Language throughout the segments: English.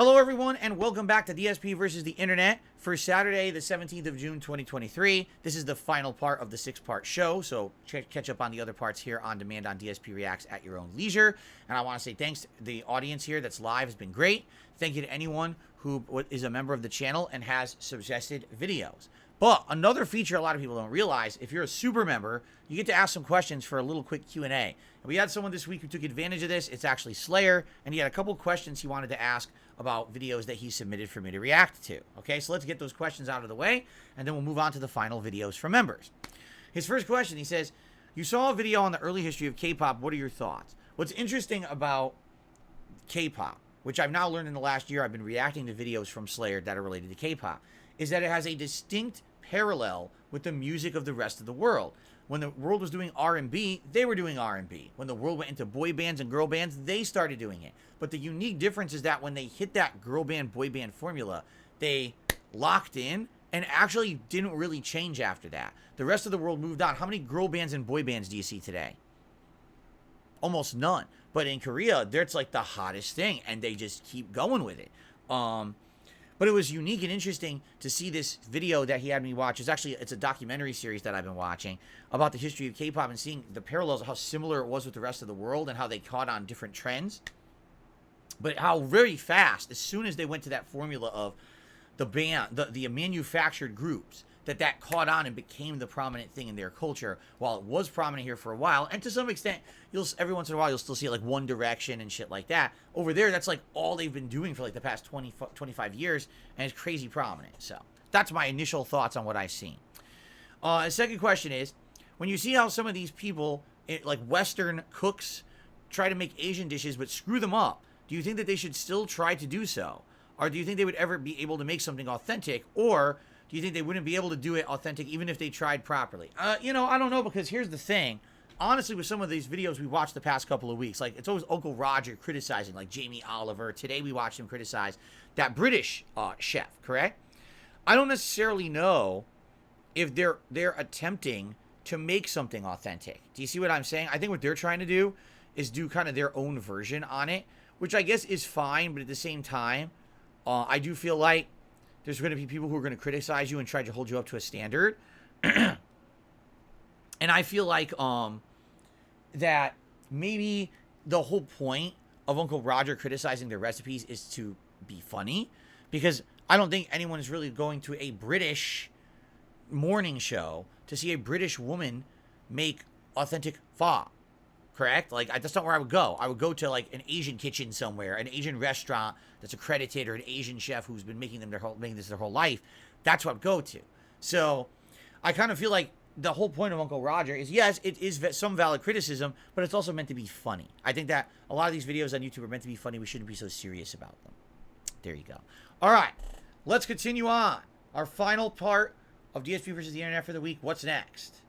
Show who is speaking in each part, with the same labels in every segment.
Speaker 1: Hello everyone and welcome back to DSP versus the Internet for Saturday the 17th of June 2023. This is the final part of the 6-part show, so catch up on the other parts here on demand on DSPReacts at your own leisure. And I want to say thanks to the audience here that's live. Has been great. Thank you to anyone who is a member of the channel and has suggested videos. But another feature a lot of people don't realize, if you're a super member, you get to ask some questions for a little quick Q&A. And we had someone this week who took advantage of this. It's actually Slayer, and he had a couple questions he wanted to ask about videos that he submitted for me to react to. Okay, so let's get those questions out of the way, and then we'll move on to the final videos for members. His first question, he says, you saw a video on the early history of K-pop. What are your thoughts? What's interesting about K-pop, which I've now learned in the last year, I've been reacting to videos from Slayer that are related to K-pop, is that it has a distinct parallel with the music of the rest of the world. When the world was doing R&B, they were doing R&B. When the world went into boy bands and girl bands, they started doing it. But the unique difference is that when they hit that girl band, boy band formula, they locked in and actually didn't really change after that. The rest of the world moved on. How many girl bands and boy bands do you see today? Almost none. But in Korea, it's like the hottest thing, and they just keep going with it. But it was unique and interesting to see this video that he had me watch. It's a documentary series that I've been watching about the history of K-pop and seeing the parallels of how similar it was with the rest of the world and how they caught on different trends. But how very fast, as soon as they went to that formula of the band, the manufactured groups, that caught on and became the prominent thing in their culture. While it was prominent here for a while, and to some extent, every once in a while you'll still see it like One Direction and shit like that. Over there, that's like all they've been doing for like the past 25 years, and it's crazy prominent. So that's my initial thoughts on what I've seen. The second question is, when you see how some of these people, like Western cooks, try to make Asian dishes but screw them up, do you think that they should still try to do so? Or do you think they would ever be able to make something authentic? Or do you think they wouldn't be able to do it authentic even if they tried properly? I don't know, because here's the thing. Honestly, with some of these videos we watched the past couple of weeks, like it's always Uncle Roger criticizing, like Jamie Oliver. Today we watched him criticize that British chef, correct? I don't necessarily know if they're attempting to make something authentic. Do you see what I'm saying? I think what they're trying to do is do kind of their own version on it, which I guess is fine, but at the same time, I do feel like there's going to be people who are going to criticize you and try to hold you up to a standard. And I feel like that maybe the whole point of Uncle Roger criticizing their recipes is to be funny, because I don't think anyone is really going to a British morning show to see a British woman make authentic pho. Correct? Like, that's not where I would go. I would go to, like, an Asian kitchen somewhere, an Asian restaurant that's accredited, or an Asian chef who's been making this their whole life. That's what I'd go to. So, I kind of feel like the whole point of Uncle Roger is, yes, it is some valid criticism, but it's also meant to be funny. I think that a lot of these videos on YouTube are meant to be funny. We shouldn't be so serious about them. There you go. All right. Let's continue on. Our final part of DSP versus the Internet for the week. What's next?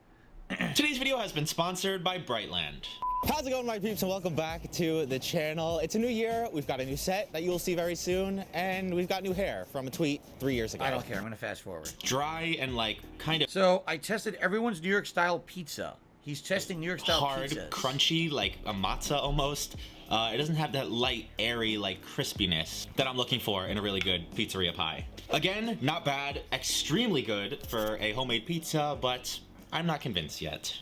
Speaker 2: Today's video has been sponsored by Brightland.
Speaker 3: How's it going, my peeps, and welcome back to the channel. It's a new year. We've got a new set that you will see very soon, and we've got new hair from a tweet 3 years ago.
Speaker 1: I don't care. I'm going to fast forward.
Speaker 2: Dry and, like, kind of...
Speaker 1: So, I tested everyone's New York style pizza. He's testing New York style
Speaker 2: hard,
Speaker 1: pizzas.
Speaker 2: crunchy, like a matzo almost. It doesn't have that light, airy, like, crispiness that I'm looking for in a really good pizzeria pie. Again, not bad. Extremely good for a homemade pizza, but I'm not convinced yet.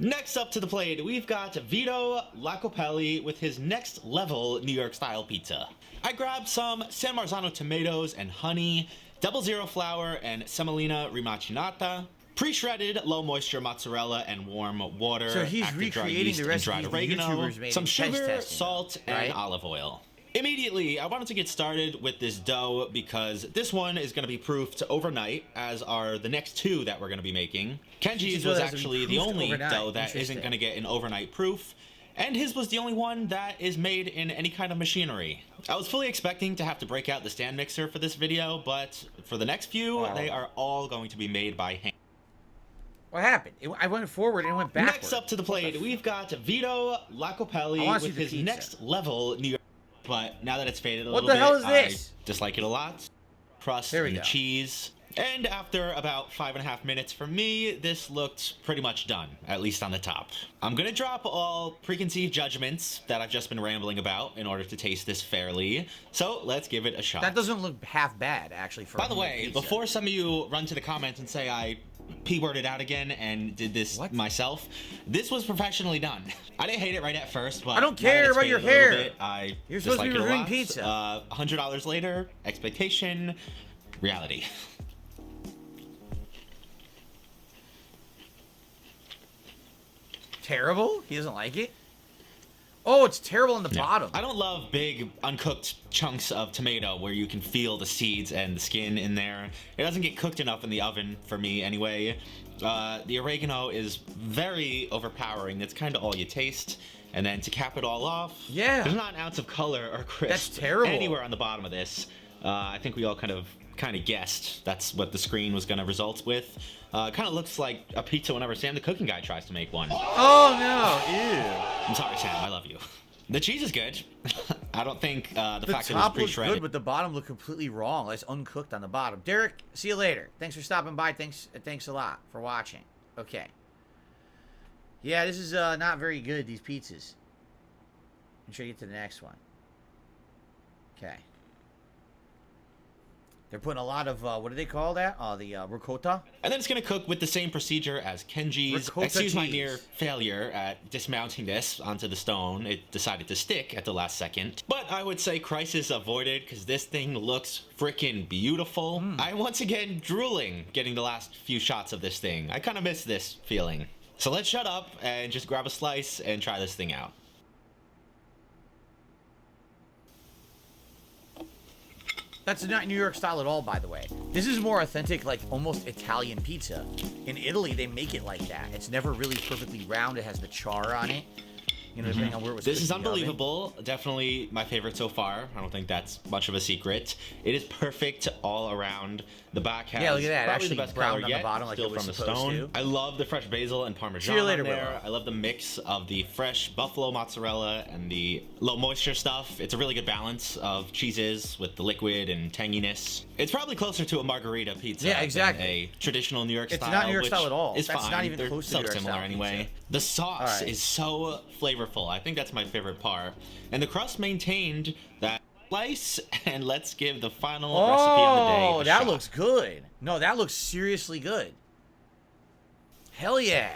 Speaker 2: Next up to the plate, we've got Vito Lacopelli with his next level New York style pizza. I grabbed some San Marzano tomatoes and honey, 00 flour and semolina rimacinata, pre-shredded low moisture mozzarella and warm water,
Speaker 1: so he's
Speaker 2: active dry
Speaker 1: recreating
Speaker 2: yeast
Speaker 1: the
Speaker 2: and
Speaker 1: recipe
Speaker 2: dried
Speaker 1: the
Speaker 2: oregano,
Speaker 1: YouTubers made
Speaker 2: some
Speaker 1: in
Speaker 2: sugar,
Speaker 1: testing,
Speaker 2: salt,
Speaker 1: right?
Speaker 2: and olive oil. Immediately, I wanted to get started with this dough because this one is going to be proofed overnight, as are the next two that we're going to be making. Kenji's was actually the only dough that isn't going to get an overnight proof, and his was the only one that is made in any kind of machinery. I was fully expecting to have to break out the stand mixer for this video, but for the next few, they are all going to be made by hand.
Speaker 1: What happened? I went forward and went backward.
Speaker 2: Next up to the plate, we've got Vito Lacopelli with his next level New York. But now that it's faded a little bit,
Speaker 1: What the hell is this?
Speaker 2: I dislike it a lot. Crust and cheese. And after about 5.5 minutes for me, this looked pretty much done, at least on the top. I'm gonna drop all preconceived judgments that I've just been rambling about in order to taste this fairly. So let's give it a shot.
Speaker 1: That doesn't look half bad, actually. For
Speaker 2: By the way, before some of you run to the comments and say I P-worded out again and did this myself, this was professionally done. I didn't hate it right at first, but
Speaker 1: I don't care about your hair.
Speaker 2: You're
Speaker 1: supposed to be reviewing pizza.
Speaker 2: $100 later, expectation, reality.
Speaker 1: Terrible? He doesn't like it? Oh, it's terrible on the bottom.
Speaker 2: I don't love big uncooked chunks of tomato where you can feel the seeds and the skin in there. It doesn't get cooked enough in the oven for me anyway. The oregano is very overpowering. That's kind of all you taste. And then to cap it all off, there's not an ounce of color or crisp
Speaker 1: That's terrible.
Speaker 2: anywhere on the bottom of this. I think we all kind of guessed that's what the screen was going to result with. Kind of looks like a pizza whenever Sam the cooking guy tries to make one.
Speaker 1: Oh no, ew.
Speaker 2: I'm sorry, Sam, I love you. The cheese is good. I don't think the fact that it was
Speaker 1: top looks
Speaker 2: pre-shredded.
Speaker 1: good, but the bottom looked completely wrong. It's uncooked on the bottom. Derek, see you later. Thanks for stopping by. Thanks a lot for watching. Okay. Yeah, this is not very good, these pizzas. I'm sure you get to the next one. Okay. They're putting a lot of, what do they call that? The ricotta.
Speaker 2: And then it's going to cook with the same procedure as Kenji's.
Speaker 1: Ricotta
Speaker 2: Excuse my
Speaker 1: cheese.
Speaker 2: near failure at dismounting this onto the stone. It decided to stick at the last second. But I would say crisis avoided because this thing looks freaking beautiful. I'm once again drooling getting the last few shots of this thing. I kind of miss this feeling. So let's shut up and just grab a slice and try this thing out.
Speaker 1: That's not New York style at all, by the way. This is more authentic, like almost Italian pizza. In Italy, they make it like that. It's never really perfectly round. It has the char on it. You know, depending on where it was
Speaker 2: This is
Speaker 1: cooked in the oven.
Speaker 2: unbelievable. Definitely my favorite so far. I don't think that's much of a secret. It is perfect all around. The back has
Speaker 1: look at that.
Speaker 2: probably
Speaker 1: Actually
Speaker 2: the best
Speaker 1: browned
Speaker 2: color
Speaker 1: on the
Speaker 2: yet,
Speaker 1: bottom like
Speaker 2: still
Speaker 1: it was
Speaker 2: from the
Speaker 1: supposed
Speaker 2: stone.
Speaker 1: to.
Speaker 2: I love the fresh basil and parmesan
Speaker 1: See you later,
Speaker 2: on there.
Speaker 1: Willow.
Speaker 2: I love the mix of the fresh buffalo mozzarella and the low moisture stuff. It's a really good balance of cheeses with the liquid and tanginess. It's probably closer to a margarita pizza than a traditional New York style.
Speaker 1: It's not New York
Speaker 2: which
Speaker 1: style at all.
Speaker 2: is
Speaker 1: That's
Speaker 2: fine.
Speaker 1: not even
Speaker 2: They're
Speaker 1: close to
Speaker 2: so
Speaker 1: New York
Speaker 2: similar
Speaker 1: style
Speaker 2: anyway.
Speaker 1: pizza.
Speaker 2: The sauce
Speaker 1: All right.
Speaker 2: is so flavorful. I think that's my favorite part. And the crust maintained that slice, and let's give the final recipe of the day a
Speaker 1: that
Speaker 2: shot.
Speaker 1: looks good. No, that looks seriously good. Hell yeah.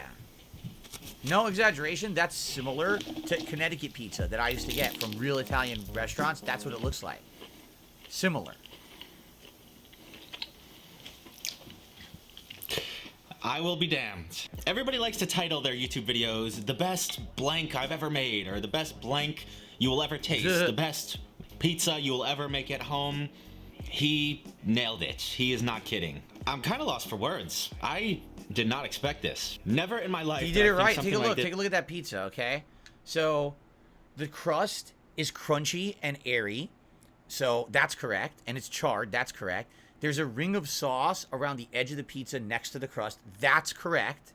Speaker 1: No exaggeration, that's similar to Connecticut pizza that I used to get from real Italian restaurants. That's what it looks like. Similar.
Speaker 2: I will be damned. Everybody likes to title their YouTube videos, the best blank I've ever made, or the best blank you will ever taste, the best pizza you will ever make at home. He nailed it. He is not kidding. I'm kind of lost for words. I did not expect this. Never in my life.
Speaker 1: You did it right.
Speaker 2: Take
Speaker 1: Take a look at that pizza, okay? So, the crust is crunchy and airy. So, that's correct. And it's charred. That's correct. There's a ring of sauce around the edge of the pizza next to the crust. That's correct.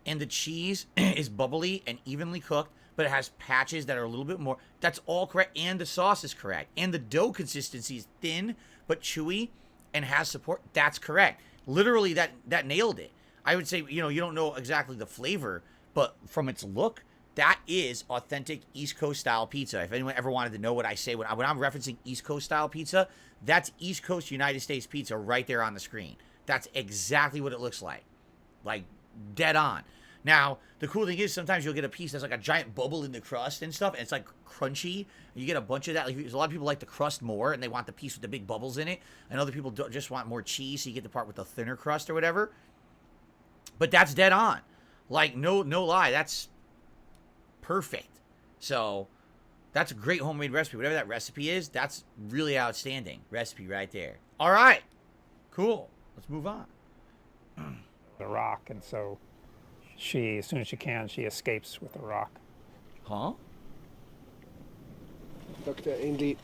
Speaker 1: And the cheese is bubbly and evenly cooked, but it has patches that are a little bit more. That's all correct. And the sauce is correct. And the dough consistency is thin but chewy and has support. That's correct. Literally, that nailed it. I would say, you know, you don't know exactly the flavor, but from its look, that is authentic East Coast style pizza. If anyone ever wanted to know what I say when I'm referencing East Coast style pizza, that's East Coast United States pizza right there on the screen. That's exactly what it looks like. Like, dead on. Now, the cool thing is sometimes you'll get a piece that's like a giant bubble in the crust and stuff, and it's like crunchy. You get a bunch of that. Like, a lot of people like the crust more, and they want the piece with the big bubbles in it. And other people just want more cheese, so you get the part with the thinner crust or whatever. But that's dead on. Like, no lie, that's perfect. So, that's a great homemade recipe. Whatever that recipe is, that's really outstanding recipe right there. All right. Cool. Let's move on.
Speaker 4: The rock, and so she, as soon as she can, she escapes with the rock.
Speaker 1: Huh?
Speaker 5: Dr. Ainley,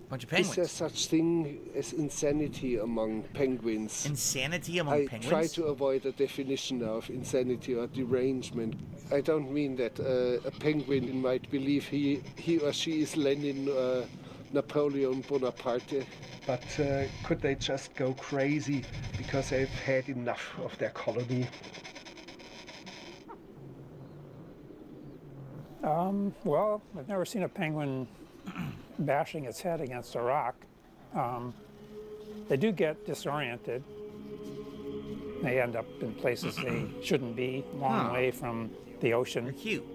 Speaker 1: Bunch of
Speaker 5: is there
Speaker 1: penguins.
Speaker 5: such thing as insanity among penguins?
Speaker 1: Insanity among
Speaker 5: I
Speaker 1: penguins?
Speaker 5: try to avoid a definition of insanity or derangement. I don't mean that a penguin might believe he or she is Lenin Napoleon Bonaparte.
Speaker 6: But could they just go crazy because they've had enough of their colony?
Speaker 4: Well, I've never seen a penguin bashing its head against a rock. They do get disoriented. They end up in places they shouldn't be, long way from the
Speaker 1: They're
Speaker 4: ocean.
Speaker 1: cute.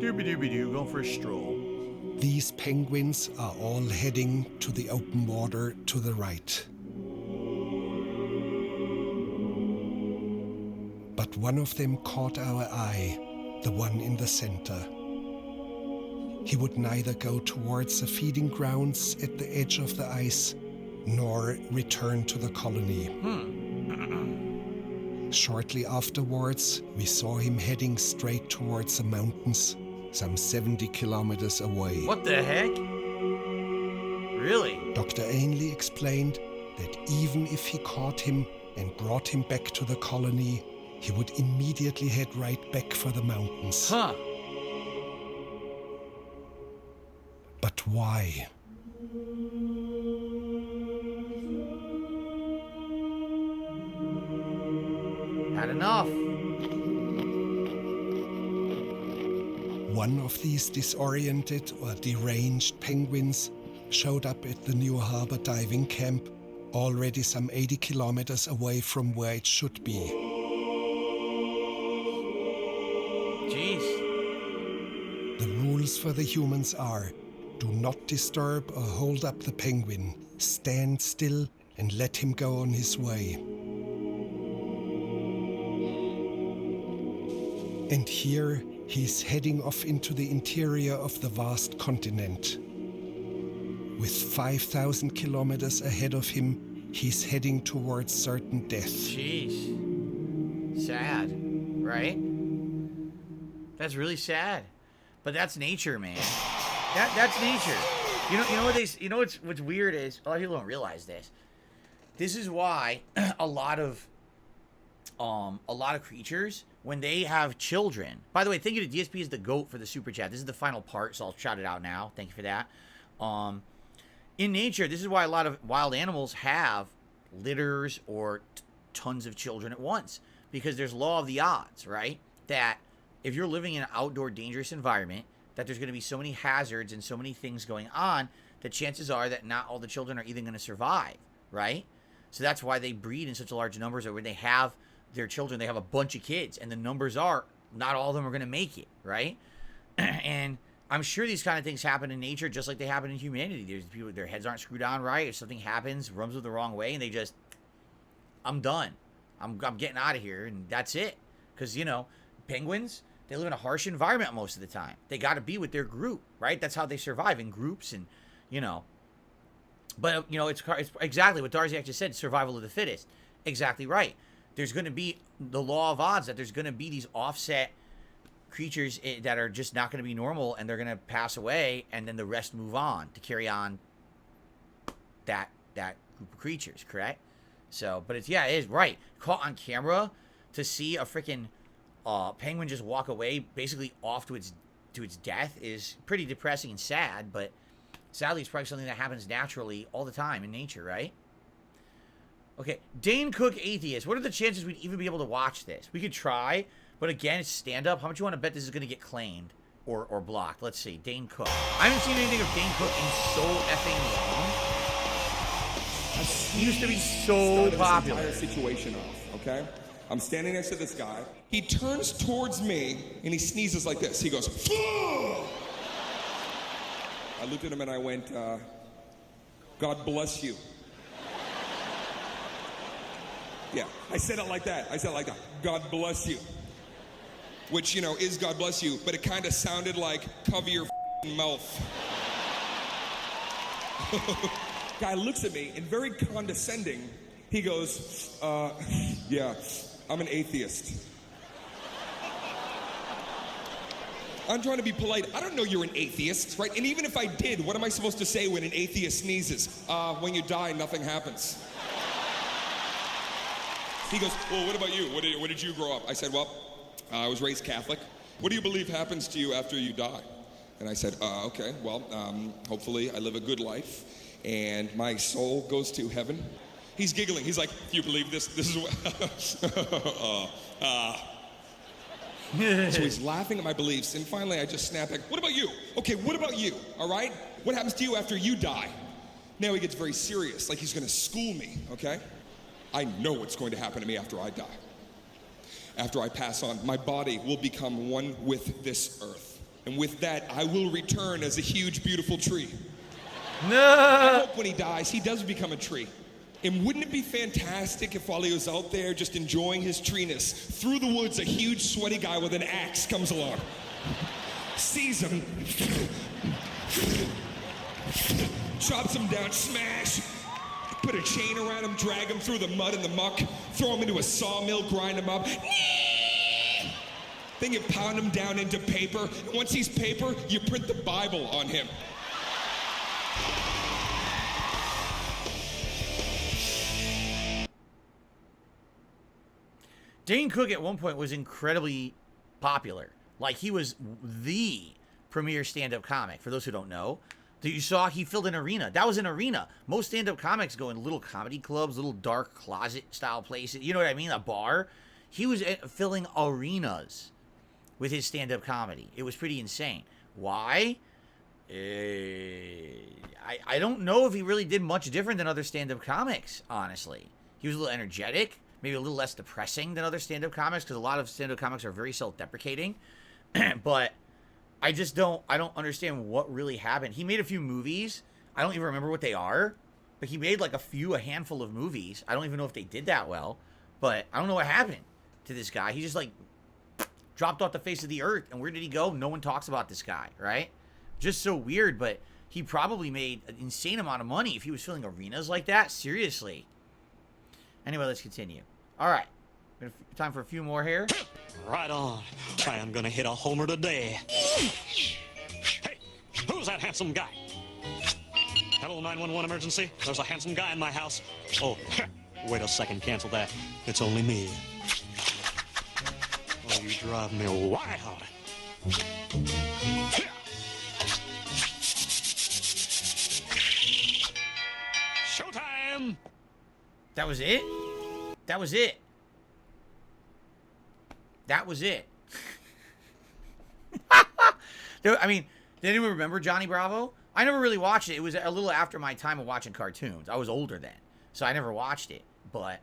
Speaker 1: Doobie-doobie-doo, going for a stroll.
Speaker 6: These penguins are all heading to the open water to the right. But one of them caught our eye, the one in the center. He would neither go towards the feeding grounds at the edge of the ice, nor return to the colony. Shortly afterwards, we saw him heading straight towards the mountains, some 70 kilometers away.
Speaker 1: What the heck? Really?
Speaker 6: Dr. Ainley explained that even if he caught him and brought him back to the colony, he would immediately head right back for the mountains.
Speaker 1: Huh.
Speaker 6: But why?
Speaker 1: Had enough.
Speaker 6: One of these disoriented or deranged penguins showed up at the New Harbor diving camp, already some 80 kilometers away from where it should be.
Speaker 1: Jeez.
Speaker 6: The rules for the humans are: do not disturb or hold up the penguin. Stand still and let him go on his way. And here he's heading off into the interior of the vast continent. With 5,000 kilometers ahead of him, he's heading towards certain death.
Speaker 1: Jeez. Sad, right? That's really sad. But that's nature, man. That's nature. You know what's weird is a lot of people don't realize this. This is why a lot of creatures, when they have children. By the way, thank you to DSP is the GOAT for the super chat. This is the final part, so I'll shout it out now. Thank you for that. In nature, this is why a lot of wild animals have litters or tons of children at once, because there's law of the odds, right? That if you're living in an outdoor dangerous environment, that there's going to be so many hazards and so many things going on that chances are that not all the children are even going to survive, right? So that's why they breed in such large numbers, or when they have their children, they have a bunch of kids, and the numbers are not all of them are going to make it, right? And I'm sure these kind of things happen in nature just like they happen in humanity. There's people, their heads aren't screwed on right, if something happens, rubs them the wrong way, and they just, I'm done. I'm getting out of here, and that's it. Because, you know, penguins, they live in a harsh environment most of the time. They got to be with their group, right? That's how they survive, in groups, and, you know. But, you know, it's exactly what Darziak just said, survival of the fittest. Exactly right. There's going to be the law of odds, that there's going to be these offset creatures that are just not going to be normal, and they're going to pass away, and then the rest move on to carry on that group of creatures, correct? So, but it's, yeah, it is right. Caught on camera to see a freaking penguin just walk away, basically off to its death, is pretty depressing and sad, but sadly it's probably something that happens naturally all the time in nature, right? Okay, Dane Cook, atheist. What are the chances we'd even be able to watch this? We could try, but again, it's stand-up. How much you want to bet this is going to get claimed or blocked? Let's see. Dane Cook. I haven't seen anything of Dane Cook in so effing long. He used to be so popular.
Speaker 7: This entire situation off, okay? I'm standing next to this guy. He turns towards me, and he sneezes like this. He goes, "Ugh!" I looked at him, and I went, God bless you. Yeah, I said it like that. God bless you. Which, you know, is God bless you, but it kind of sounded like cover your mouth. Guy looks at me and very condescending, he goes, yeah, I'm an atheist. I'm trying to be polite. I don't know you're an atheist, right? And even if I did, what am I supposed to say when an atheist sneezes? When you die, nothing happens. He goes, well, what about you? What did you grow up? I said, well, I was raised Catholic. What do you believe happens to you after you die? And I said, okay, well, hopefully I live a good life and my soul goes to heaven. He's giggling. He's like, you believe this? This is what... So he's laughing at my beliefs, and finally I just snap back, what about you? Okay, what about you, all right? What happens to you after you die? Now he gets very serious, like he's gonna school me, okay? I know what's going to happen to me after I die. After I pass on, my body will become one with this earth. And with that, I will return as a huge, beautiful tree.
Speaker 1: No.
Speaker 7: I hope when he dies, he does become a tree. And wouldn't it be fantastic if while he was out there just enjoying his treeness, through the woods, a huge, sweaty guy with an axe comes along, sees him, chops him down, smash, put a chain around him, drag him through the mud and the muck, throw him into a sawmill, grind him up. Then you pound him down into paper. And once he's paper, you print the Bible on him.
Speaker 1: Dane Cook at one point was incredibly popular. Like, he was the premier stand-up comic. For those who don't know, that you saw, he filled an arena. That was an arena. Most stand-up comics go in little comedy clubs, little dark closet-style places. You know what I mean? A bar. He was filling arenas with his stand-up comedy. It was pretty insane. Why? I don't know if he really did much different than other stand-up comics, honestly. He was a little energetic, maybe a little less depressing than other stand-up comics, because a lot of stand-up comics are very self-deprecating. But I don't understand what really happened. He made a few movies. I don't even remember what they are, but he made like a handful of movies. I don't even know if they did that well, but I don't know what happened to this guy. He just like dropped off the face of the earth. And where did he go? No one talks about this guy, right? Just so weird, but he probably made an insane amount of money if he was filling arenas like that. Seriously. Anyway, let's continue. All right. Time for a few more here.
Speaker 8: Right on. I am gonna hit a homer today. Hey, who's that handsome guy? Hello, 911 emergency. There's a handsome guy in my house. Oh, wait a second. Cancel that. It's only me. Oh, you drive me wild. Showtime!
Speaker 1: That was it? That was it. That was it. I mean, did anyone remember Johnny Bravo? I never really watched it. It was a little after my time of watching cartoons. I was older then, so I never watched it. But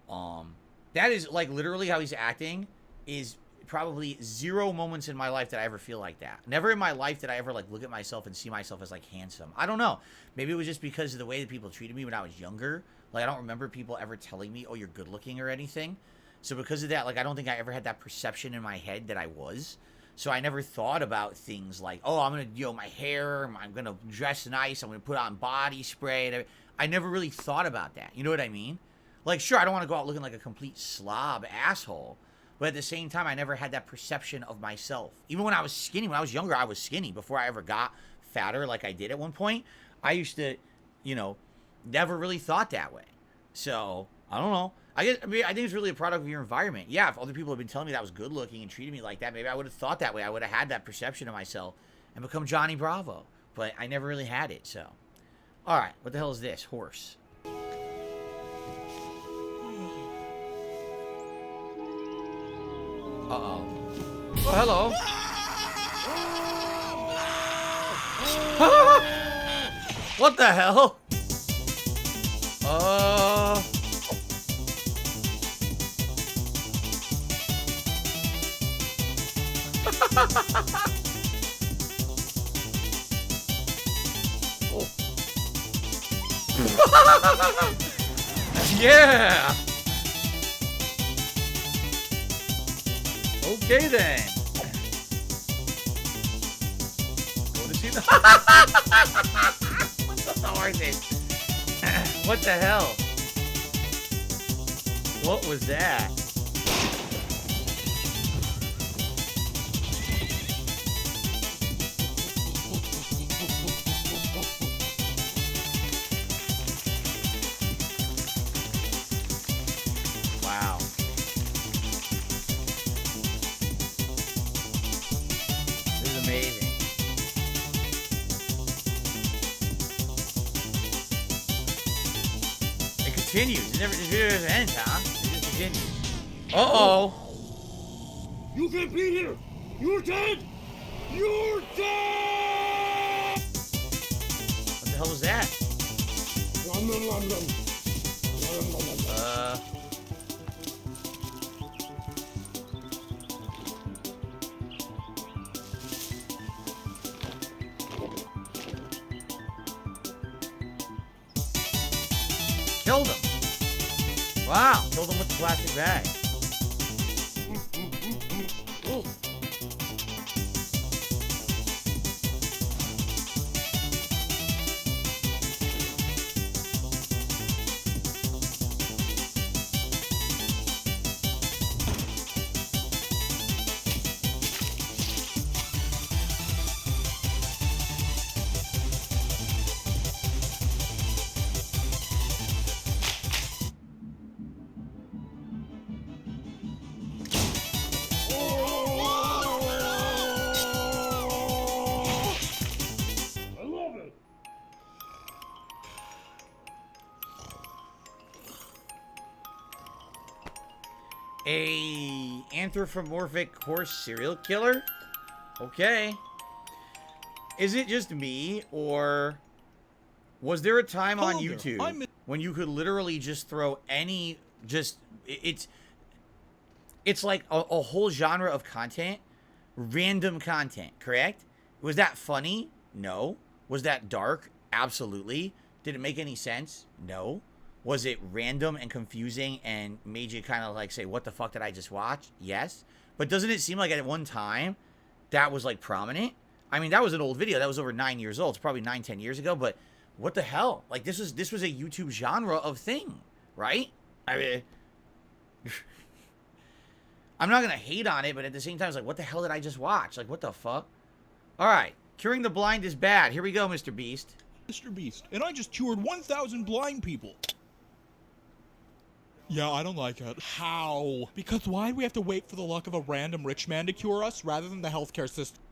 Speaker 1: that is like literally how he's acting is probably 0 moments in my life that I ever feel like that. Never in my life did I ever like look at myself and see myself as like handsome. I don't know. Maybe it was just because of the way that people treated me when I was younger. Like, I don't remember people ever telling me, oh, you're good looking or anything. So because of that, like, I don't think I ever had that perception in my head that I was. So I never thought about things like, oh, I'm going to, my hair, I'm going to dress nice, I'm going to put on body spray. I never really thought about that. You know what I mean? Like, sure, I don't want to go out looking like a complete slob asshole. But at the same time, I never had that perception of myself. Even when I was skinny, when I was younger, I was skinny. Before I ever got fatter like I did at one point, I used to, never really thought that way. So, I don't know. I think it's really a product of your environment. Yeah, if other people had been telling me that I was good looking and treating me like that, maybe I would have thought that way. I would have had that perception of myself and become Johnny Bravo. But I never really had it, so. All right, what the hell is this? Horse. Uh-oh. Oh, hello. What the hell? Yeah. Okay then. Go to see the What's the horses? What the hell? What was that? Wow. This is amazing. continues. It never, this video doesn't end, Tom. It just continues. Uh-oh.
Speaker 9: You can't be here. You're dead. You're dead.
Speaker 1: What the hell was that? Killed him. Wow, killed him with the plastic bag. A anthropomorphic horse serial killer? Okay. Is it just me, or was there a time on YouTube when you could literally just throw any, it's like a whole genre of content, random content, correct? Was that funny? No. Was that dark? Absolutely. Did it make any sense? No. Was it random and confusing and made you kind of like say, what the fuck did I just watch? Yes. But doesn't it seem like at one time that was like prominent? I mean, that was an old video. That was over 9 years old. It's probably 9-10 years ago. But what the hell? Like, this was a YouTube genre of thing, right? I mean, I'm not going to hate on it, but at the same time, it's like, what the hell did I just watch? Like, what the fuck? All right. Curing the blind is bad. Here we go, Mr. Beast.
Speaker 9: Mr. Beast, and I just cured 1,000 blind people. Yeah, I don't like it. How? Because why do we have to wait for the luck of a random rich man to cure us rather than the healthcare system?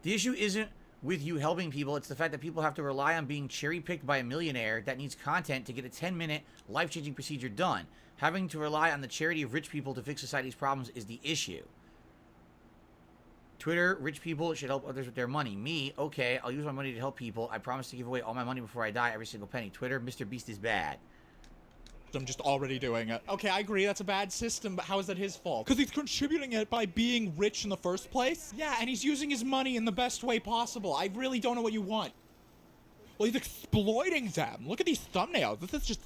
Speaker 1: The issue isn't with you helping people. It's the fact that people have to rely on being cherry-picked by a millionaire that needs content to get a 10-minute life-changing procedure done. Having to rely on the charity of rich people to fix society's problems is the issue. Twitter, rich people should help others with their money. Me, okay, I'll use my money to help people. I promise to give away all my money before I die, every single penny. Twitter, MrBeast is bad.
Speaker 9: I'm just already doing it. Okay, I agree, that's a bad system, but how is that his fault? Because he's contributing it by being rich in the first place? Yeah, and he's using his money in the best way possible. I really don't know what you want. Well, he's exploiting them. Look at these thumbnails. This is just,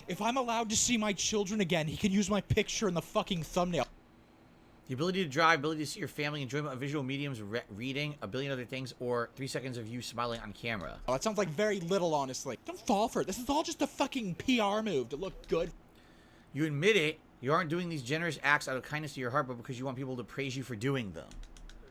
Speaker 9: If I'm allowed to see my children again, he can use my picture in the fucking thumbnail.
Speaker 1: The ability to drive, ability to see your family, enjoyment of visual mediums, reading, a billion other things, or 3 seconds of you smiling on camera.
Speaker 9: Oh, that sounds like very little, honestly. Don't fall for it. This is all just a fucking PR move to look good.
Speaker 1: You admit it. You aren't doing these generous acts out of kindness to your heart, but because you want people to praise you for doing them.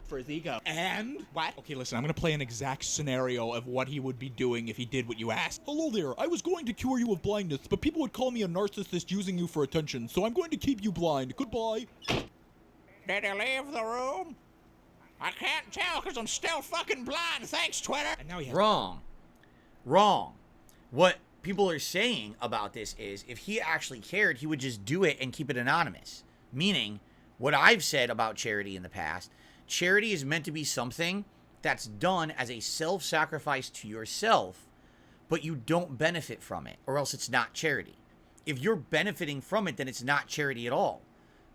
Speaker 9: For his ego. And? What? Okay, listen, I'm gonna play an exact scenario of what he would be doing if he did what you asked. Hello there, I was going to cure you of blindness, but people would call me a narcissist using you for attention, so I'm going to keep you blind. Goodbye. Did he leave the room? I can't tell because I'm still fucking blind. Thanks, Twitter. And now he has
Speaker 1: Wrong. Wrong. What people are saying about this is if he actually cared, he would just do it and keep it anonymous. Meaning, what I've said about charity in the past, charity is meant to be something that's done as a self-sacrifice to yourself, but you don't benefit from it, or else it's not charity. If you're benefiting from it, then it's not charity at all.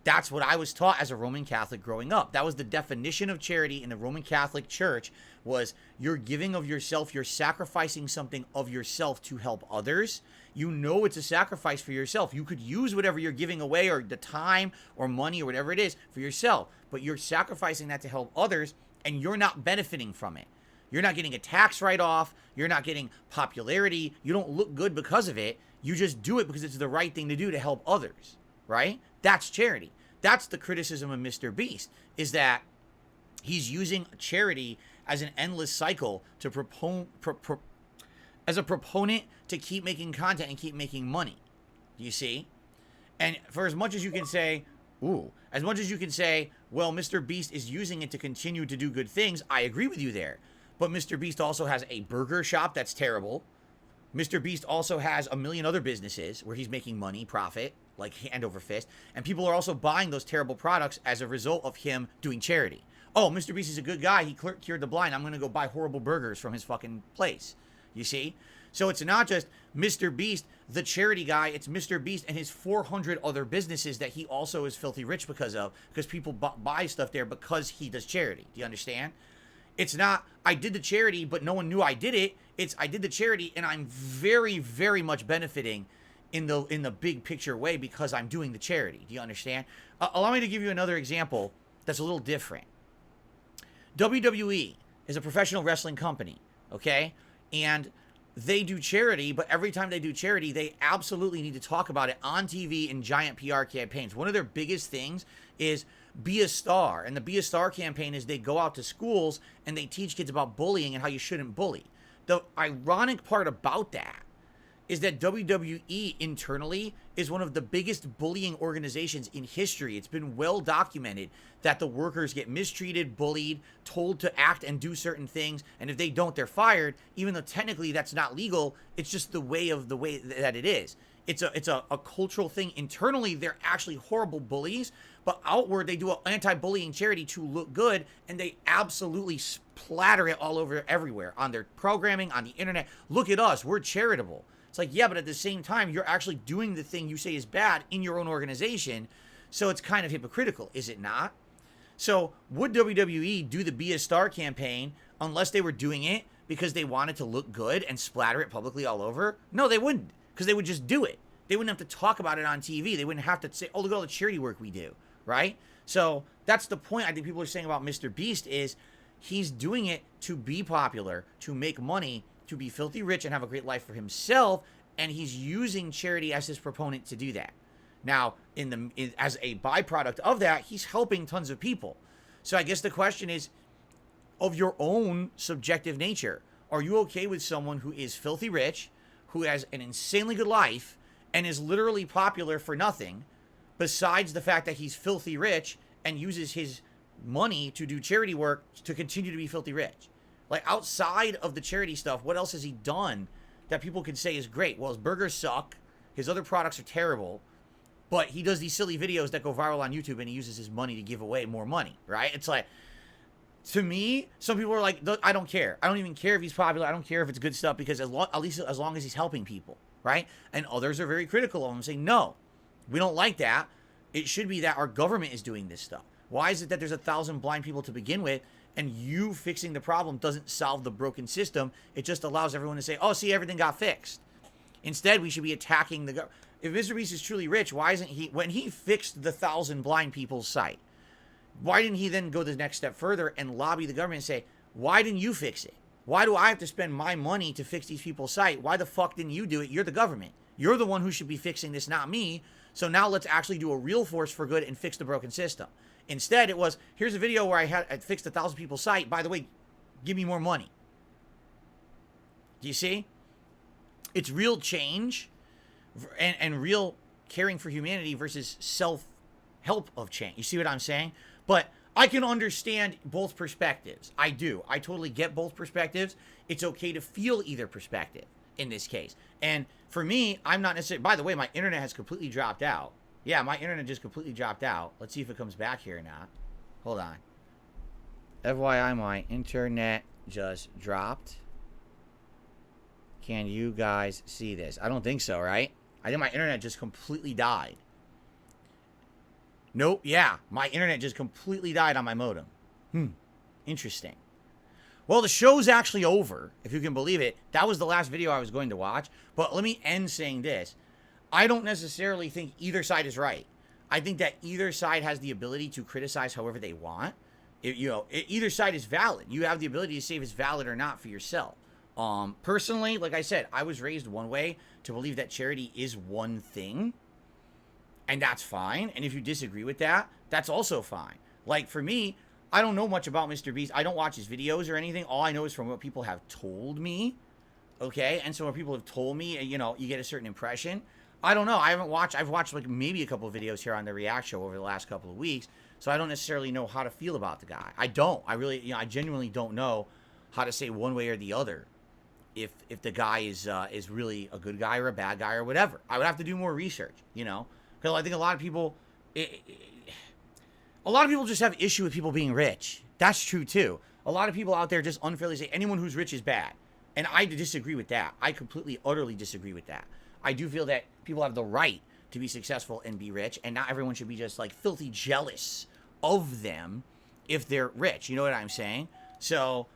Speaker 1: That's what I was taught as a Roman Catholic growing up. That was the definition of charity in the Roman Catholic Church, was you're giving of yourself, you're sacrificing something of yourself to help others. You know it's a sacrifice for yourself. You could use whatever you're giving away, or the time or money or whatever it is, for yourself, but you're sacrificing that to help others, and you're not benefiting from it. You're not getting a tax write-off. You're not getting popularity. You don't look good because of it. You just do it because it's the right thing to do to help others, right? That's charity. That's the criticism of MrBeast, is that he's using charity as an endless cycle to as a proponent to keep making content and keep making money. You see? And for as much as you can say, as much as you can say, well, MrBeast is using it to continue to do good things, I agree with you there. But MrBeast also has a burger shop that's terrible. MrBeast also has a million other businesses where he's making money, profit, like hand over fist. And people are also buying those terrible products as a result of him doing charity. Oh, MrBeast is a good guy. He cured the blind. I'm going to go buy horrible burgers from his fucking place. You see? So it's not just MrBeast, the charity guy. It's MrBeast and his 400 other businesses that he also is filthy rich because of. Because people buy stuff there because he does charity. Do you understand? It's not, I did the charity, but no one knew I did it. It's, I did the charity, and I'm very, very much benefiting in the big picture way because I'm doing the charity. Do you understand? Allow me to give you another example that's a little different. WWE is a professional wrestling company, okay? And they do charity, but every time they do charity, they absolutely need to talk about it on TV in giant PR campaigns. One of their biggest things is Be a Star. And the Be a Star campaign is they go out to schools and they teach kids about bullying and how you shouldn't bully. The ironic part about that is that WWE internally is one of the biggest bullying organizations in history. It's been well documented that the workers get mistreated, bullied, told to act and do certain things, and if they don't, they're fired, even though technically that's not legal. It's just the way that it is. It's a cultural thing. Internally, they're actually horrible bullies, but outward, they do an anti-bullying charity to look good, and they absolutely splatter it all over everywhere, on their programming, on the internet. Look at us, we're charitable. It's like, yeah, but at the same time, you're actually doing the thing you say is bad in your own organization, so it's kind of hypocritical, is it not? So would WWE do the Be a Star campaign unless they were doing it because they wanted to look good and splatter it publicly all over? No, they wouldn't, because they would just do it. They wouldn't have to talk about it on TV. They wouldn't have to say, oh, look at all the charity work we do, right? So that's the point I think people are saying about MrBeast is he's doing it to be popular, to make money, to be filthy rich and have a great life for himself, and he's using charity as his proponent to do that. Now, as a byproduct of that, he's helping tons of people. So I guess the question is, of your own subjective nature, are you okay with someone who is filthy rich, who has an insanely good life, and is literally popular for nothing, besides the fact that he's filthy rich and uses his money to do charity work to continue to be filthy rich? Like, outside of the charity stuff, what else has he done that people can say is great? Well, his burgers suck, his other products are terrible, but he does these silly videos that go viral on YouTube and he uses his money to give away more money, right? It's like, to me, some people are like, I don't care. I don't even care if he's popular. I don't care if it's good stuff, because at least as long as he's helping people, right? And others are very critical of him, saying, no, we don't like that. It should be that our government is doing this stuff. Why is it that there's 1,000 blind people to begin with, and you fixing the problem doesn't solve the broken system? It just allows everyone to say, oh, see, everything got fixed. Instead, we should be attacking the government. If MrBeast is truly rich, why isn't he, when he fixed the 1,000 blind people's site, why didn't he then go the next step further and lobby the government and say, why didn't you fix it? Why do I have to spend my money to fix these people's site? Why the fuck didn't you do it? You're the government. You're the one who should be fixing this, not me. So now let's actually do a real force for good and fix the broken system. Instead, it was, here's a video where I fixed 1,000 people's site. By the way, give me more money. Do you see? It's real change and real caring for humanity versus self-help of change. You see what I'm saying? But I can understand both perspectives. I do. I totally get both perspectives. It's okay to feel either perspective in this case. And for me, I'm not necessarily... By the way, my internet has completely dropped out. Yeah, my internet just completely dropped out. Let's see if it comes back here or not. Hold on. FYI, my internet just dropped. Can you guys see this? I don't think so, right? I think my internet just completely died. Nope, yeah. My internet just completely died on my modem. Interesting. Well, the show's actually over, if you can believe it. That was the last video I was going to watch. But let me end saying this. I don't necessarily think either side is right. I think that either side has the ability to criticize however they want. Either side is valid. You have the ability to say if it's valid or not for yourself. Personally, like I said, I was raised one way to believe that charity is one thing. And that's fine. And if you disagree with that, that's also fine. Like, for me, I don't know much about MrBeast. I don't watch his videos or anything. All I know is from what people have told me. Okay? And so when people have told me, you get a certain impression. I don't know. I've watched like maybe a couple of videos here on the React Show over the last couple of weeks. So I don't necessarily know how to feel about the guy. I don't. I genuinely don't know how to say one way or the other. if the guy is really a good guy or a bad guy or whatever. I would have to do more research, you know, because I think a lot of people just have issue with people being rich. That's true too. A lot of people out there just unfairly say anyone who's rich is bad, and I disagree with that. I completely, utterly disagree with that. I do feel that people have the right to be successful and be rich, and not everyone should be just like filthy jealous of them if they're rich. You know what I'm saying? So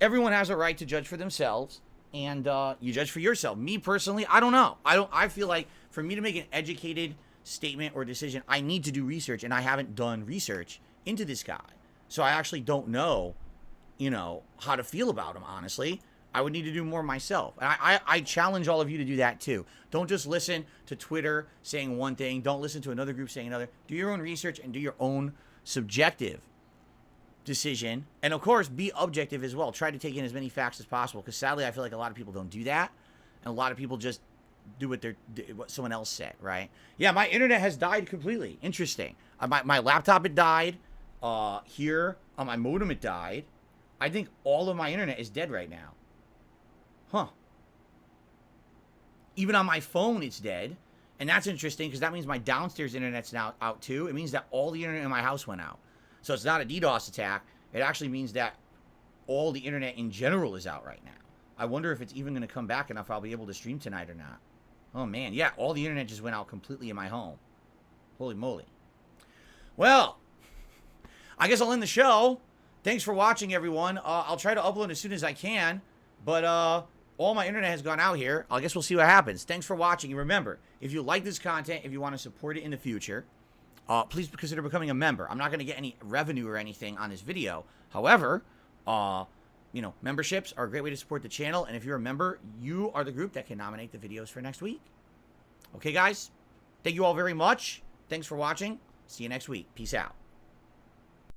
Speaker 1: everyone has a right to judge for themselves, and you judge for yourself. Me personally, I don't know. I feel like for me to make an educated statement or decision, I need to do research, and I haven't done research into this guy. So I actually don't know, how to feel about him, honestly. I would need to do more myself. And I challenge all of you to do that too. Don't just listen to Twitter saying one thing. Don't listen to another group saying another. Do your own research and do your own subjective decision. And of course, be objective as well. Try to take in as many facts as possible, because sadly, I feel like a lot of people don't do that. And a lot of people just do what someone else said, right? Yeah, my internet has died completely. Interesting. My laptop had died. Here on my modem it died. I think all of my internet is dead right now. Huh. Even on my phone it's dead. And that's interesting because that means my downstairs internet's now out too. It means that all the internet in my house went out. So it's not a DDoS attack. It actually means that all the internet in general is out right now. I wonder if it's even going to come back and if I'll be able to stream tonight or not. Oh man, yeah, all the internet just went out completely in my home. Holy moly. Well, I guess I'll end the show. Thanks for watching, everyone. I'll try to upload as soon as I can, but all my internet has gone out here. I guess we'll see what happens. Thanks for watching. And remember, if you like this content, if you want to support it in the future, please consider becoming a member. I'm not going to get any revenue or anything on this video. However, memberships are a great way to support the channel. And if you're a member, you are the group that can nominate the videos for next week. Okay, guys? Thank you all very much. Thanks for watching. See you next week. Peace out.